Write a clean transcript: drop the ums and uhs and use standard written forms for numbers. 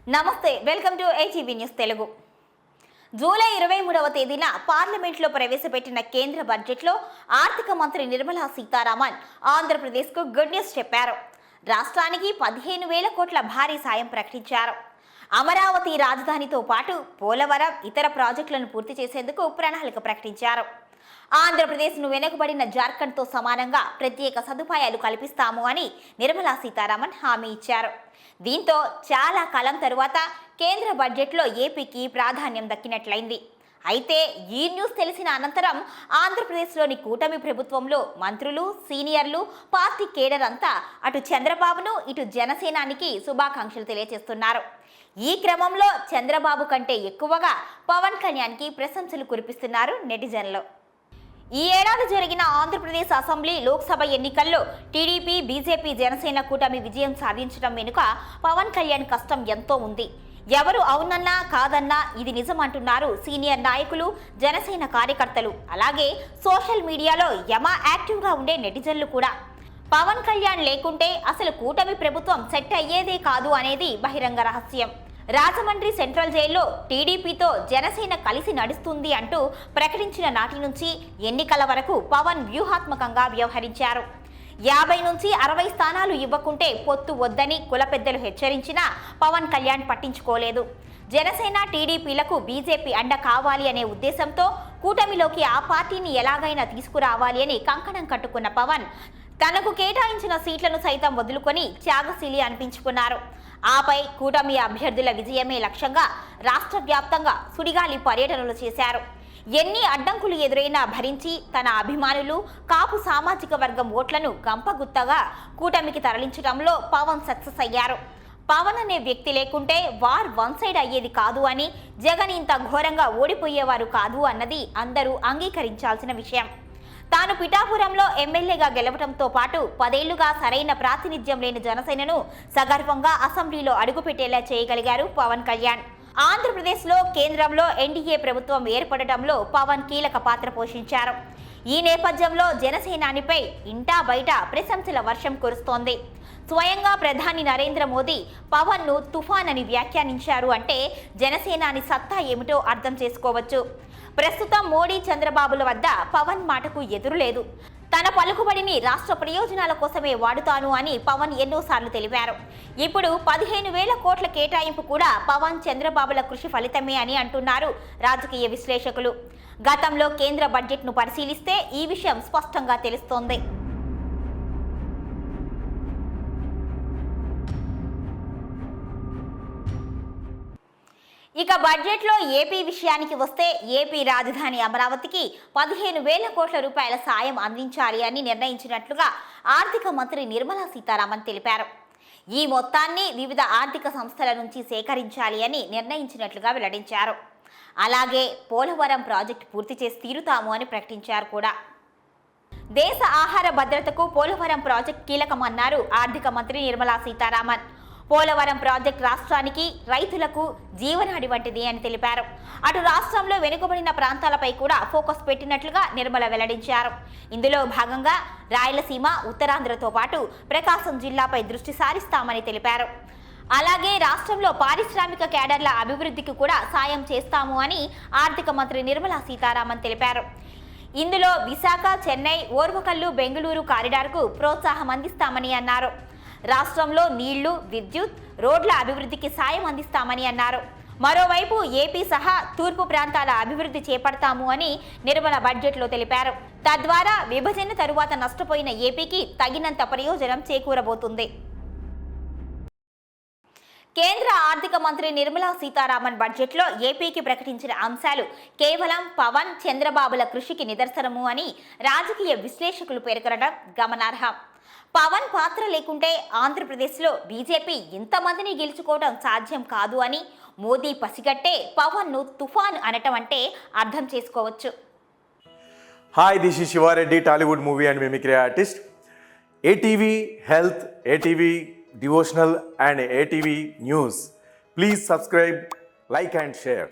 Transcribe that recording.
నమస్తే, welcome to ATV news Telugu. July 23వ తేదీన పార్లమెంట్లో ప్రవేశపెట్టిన కేంద్ర బడ్జెట్లో ఆర్థిక మంత్రి నిర్మలా సీతారామన్ ఆంధ్రప్రదేశ్కు గుడ్ న్యూస్ చెప్పారు. రాష్ట్రానికి 15,000 కోట్ల భారీ సాయం ప్రకటించారు. అమరావతి రాజధానితో పాటు పోలవరం ఇతర ప్రాజెక్టులను పూర్తి చేసేందుకు ప్రణాళిక ప్రకటించారు. ఆంధ్రప్రదేశ్ను వెనుకబడిన జార్ఖండ్తో సమానంగా ప్రత్యేక సదుపాయాలు కల్పిస్తాము అని నిర్మలా సీతారామన్ హామీ ఇచ్చారు. దీంతో చాలా కాలం తరువాత కేంద్ర బడ్జెట్లో ఏపీకి ప్రాధాన్యం దక్కినట్లయింది. అయితే ఈ న్యూస్ తెలిసిన అనంతరం ఆంధ్రప్రదేశ్లోని కూటమి ప్రభుత్వంలో మంత్రులు, సీనియర్లు, పార్టీ కేడర్ అంతా అటు చంద్రబాబును ఇటు జనసేనానికి శుభాకాంక్షలు తెలియజేస్తున్నారు. ఈ క్రమంలో చంద్రబాబు కంటే ఎక్కువగా పవన్ కళ్యాణ్కి ప్రశంసలు కురిపిస్తున్నారు నెటిజన్లు. ఈ ఏడాది జరిగిన ఆంధ్రప్రదేశ్ అసెంబ్లీ, లోక్సభ ఎన్నికల్లో టీడీపీ, బీజేపీ, జనసేన కూటమి విజయం సాధించడం వెనుక పవన్ కళ్యాణ్ కష్టం ఎంతో ఉంది. ఎవరు అవునన్నా కాదన్నా ఇది నిజమంటున్నారు సీనియర్ నాయకులు, జనసేన కార్యకర్తలు, అలాగే సోషల్ మీడియాలో యాక్టివ్గా ఉండే నెటిజన్లు కూడా. పవన్ కళ్యాణ్ లేకుంటే అసలు కూటమి ప్రభుత్వం సెట్ అయ్యేదే కాదు అనేది బహిరంగ రహస్యం. రాజమండ్రి సెంట్రల్ జైల్లో టీడీపీతో జనసేన కలిసి నడుస్తుంది అంటూ ప్రకటించిన నాటి నుంచి ఎన్నికల వరకు పవన్ వ్యూహాత్మకంగా వ్యవహరించారు. 50 నుంచి 60 స్థానాలు ఇవ్వకుంటే పొత్తు వద్దని కుల పెద్దలు హెచ్చరించినా పవన్ కళ్యాణ్ పట్టించుకోలేదు. జనసేన, టీడీపీలకు బీజేపీ అండ కావాలి అనే ఉద్దేశంతో కూటమిలోకి ఆ పార్టీని ఎలాగైనా తీసుకురావాలి అని కంకణం కట్టుకున్న పవన్ తనకు కేటాయించిన సీట్లను సైతం వదులుకొని త్యాగశీలి అనిపించుకున్నారు. ఆపై కూటమి అభ్యర్థుల విజయమే లక్ష్యంగా రాష్ట్ర వ్యాప్తంగా సుడిగాలి పర్యటనలు చేశారు. ఎన్ని అడ్డంకులు ఎదురైనా భరించి తన అభిమానులు, కాపు సామాజిక వర్గం ఓట్లను గంపగుత్తగా కూటమికి తరలించడంలో పవన్ సక్సెస్ అయ్యారు. పవన్ అనే వ్యక్తి లేకుంటే వార్ వన్ సైడ్ అయ్యేది కాదు అని, జగన్ ఇంత ఘోరంగా ఓడిపోయేవారు కాదు అన్నది అందరూ అంగీకరించాల్సిన విషయం. తాను పిఠాపురంలో ఎమ్మెల్యేగా గెలవడంతో పాటు 10 ఏళ్లుగా సరైన ప్రాతినిధ్యం లేని జనసేనను సగర్వంగా అసెంబ్లీలో అడుగుపెట్టేలా చేయగలిగారు పవన్ కళ్యాణ్. ఆంధ్రప్రదేశ్లో కేంద్రంలో ఎన్డీఏ ప్రభుత్వం ఏర్పడటంలో పవన్ కీలక పాత్ర పోషించారు. ఈ నేపథ్యంలో జనసేనానిపై ఇంటా బయట ప్రశంసల వర్షం కురుస్తోంది. స్వయంగా ప్రధాని నరేంద్ర మోదీ పవన్ను తుఫాన్ అని వ్యాఖ్యానించారు అంటే జనసేనాని సత్తా ఏమిటో అర్థం చేసుకోవచ్చు. ప్రస్తుతం మోడీ, చంద్రబాబుల వద్ద పవన్ మాటకు ఎదురులేదు. తన పలుకుబడిని రాష్ట్ర ప్రయోజనాల కోసమే వాడుతాను అని పవన్ ఎన్నోసార్లు తెలిపారు. ఇప్పుడు 15,000 కోట్ల కేటాయింపు కూడా పవన్, చంద్రబాబుల కృషి ఫలితమే అని అంటున్నారు రాజకీయ విశ్లేషకులు. గతంలో కేంద్ర బడ్జెట్ను పరిశీలిస్తే ఈ విషయం స్పష్టంగా తెలుస్తోంది. ఇక బడ్జెట్లో ఏపీ విషయానికి వస్తే ఏపీ రాజధాని అమరావతికి 15,000 కోట్ల రూపాయల సాయం అందించాలి అని నిర్ణయించినట్లుగా ఆర్థిక మంత్రి నిర్మలా సీతారామన్ తెలిపారు. ఈ మొత్తాన్ని వివిధ ఆర్థిక సంస్థల నుంచి సేకరించాలి అని నిర్ణయించినట్లుగా వెల్లడించారు. అలాగే పోలవరం ప్రాజెక్టు పూర్తి చేసి తీరుతాము అని ప్రకటించారు కూడా. దేశ ఆహార భద్రతకు పోలవరం ప్రాజెక్టు కీలకమన్నారు ఆర్థిక మంత్రి నిర్మలా సీతారామన్. పోలవరం ప్రాజెక్టు రాష్ట్రానికి, రైతులకు జీవనాడి వంటిది అని తెలిపారు. అటు రాష్ట్రంలో వెనుకబడిన ప్రాంతాలపై కూడా ఫోకస్ పెట్టినట్లుగా నిర్మల వెల్లడించారు. ఇందులో భాగంగా రాయలసీమ, ఉత్తరాంధ్రతో పాటు ప్రకాశం జిల్లాపై దృష్టి సారిస్తామని తెలిపారు. అలాగే రాష్ట్రంలో పారిశ్రామిక క్యాడర్ల అభివృద్ధికి కూడా సాయం చేస్తాము అని ఆర్థిక మంత్రి నిర్మలా సీతారామన్ తెలిపారు. ఇందులో విశాఖ, చెన్నై, ఓర్వకల్లు, బెంగళూరు కారిడార్కు ప్రోత్సాహం అందిస్తామని అన్నారు. రాష్ట్రంలో నీళ్లు, విద్యుత్, రోడ్ల అభివృద్ధికి సాయం అందిస్తామని అన్నారు. మరోవైపు ఏపీ సహా తూర్పు ప్రాంతాల అభివృద్ధి చేపడతాము అని నిర్మల బడ్జెట్లో తెలిపారు. తద్వారా విభజన తరువాత నష్టపోయిన ఏపీకి తగినంత ప్రయోజనం చేకూరబోతుంది. కేంద్ర ఆర్థిక మంత్రి నిర్మలా సీతారామన్ బడ్జెట్లో ఏపీకి ప్రకటించిన అంశాలు కేవలం పవన్, చంద్రబాబుల కృషికి నిదర్శనము అని రాజకీయ విశ్లేషకులు పేర్కొనడం గమనార్హం. పవన్ పాత్ర లేకుంటే ఆంధ్రప్రదేశ్లో బీజేపీ ఇంతమందిని గెలుచుకోవడం సాధ్యం కాదు అని మోదీ పసిగట్టే పవన్ను తుఫాన్ అనటం అంటే అర్థం చేసుకోవచ్చు. Hi, this is Shiva Reddy, Tollywood movie and mimicry artist. ATV health, ATV devotional and ATV news. Please subscribe, like and share.